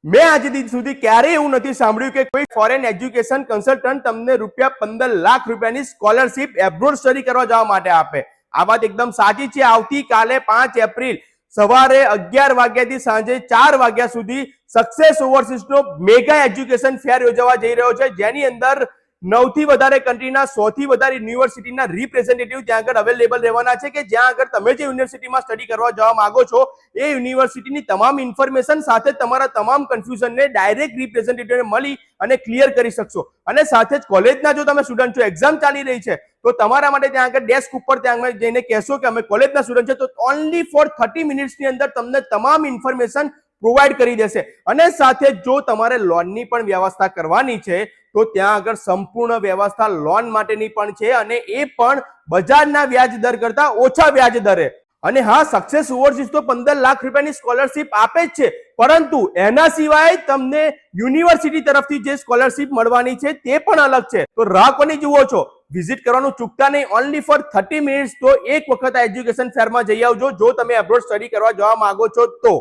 મેં આજ સુધી ક્યારેય એવું નથી સાંભળ્યું કે કોઈ ફોરેન એજ્યુકેશન કન્સલ્ટન્ટ તમને ₹15,00,000 સ્કોલરશિપ એબ્રોડ સ્ટડી કરવા જવા માટે આપે. આ વાત એકદમ સાચી છે. આવતીકાલે 5 એપ્રિલ સવારે 11 વાગ્યાથી સાંજે 4 વાગ્યા સુધી સક્સેસ ઓવરસીઝનો મેગા એજ્યુકેશન ફેર યોજવા જઈ રહ્યો છે, જેની અંદર 9 થી વધારે કન્ટ્રીના 100 થી વધારે યુનિવર્સિટીના રિપ્રેઝેન્ટેટિવ ત્યાં આગળ અવેલેબલ રહેવાના છે, કે જ્યાં આગળ તમે જે યુનિવર્સિટીમાં સ્ટડી કરવા જવા માંગો છો એ યુનિવર્સિટીની તમામ ઇન્ફોર્મેશન સાથે તમારા તમામ કન્ફ્યુઝનને ડાયરેક્ટ રિપ્રેઝેન્ટેટિવને મળી અને ક્લિયર કરી શકશો. અને સાથે જ કોલેજના જો તમે સ્ટુડન્ટ છો, એક્ઝામ ચાલી રહી છે, તો તમારા માટે ત્યાં આગળ ડેસ્ક ઉપર ત્યાં જઈને કહેશો કે અમે કોલેજના સ્ટુડન્ટ છે, તો ઓનલી ફોર 30 મિનિટ્સની અંદર તમને તમામ ઇન્ફોર્મેશન પ્રોવાઈડ કરી દેશે. અને સાથે જો તમારે લોનની પણ વ્યવસ્થા કરવાની છે તો ત્યાં આગળ સંપૂર્ણ વ્યવસ્થા લોન માટેની પણ છે, અને એ પણ બજારના વ્યાજ દર કરતા ઓછા વ્યાજ દરે. અને હા, સક્સેસ ઓવરસીઝ તો ₹15,00,000 સ્કોલરશિપ આપે જ છે, પરંતુ એના સિવાય તમને યુનિવર્સિટી તરફથી જે સ્કોલરશિપ મળવાની છે તે પણ અલગ છે. તો રાહ કોની જુઓ છો? વિઝિટ કરવાનું ચૂકતા નહીં. ઓનલી ફોર 30 મિનિટ્સ તો એક વખત આ એજ્યુકેશન ફેરમાં જઈ આવજો જો તમે એબ્રોડ સ્ટડી કરવા જવા માંગો છો તો.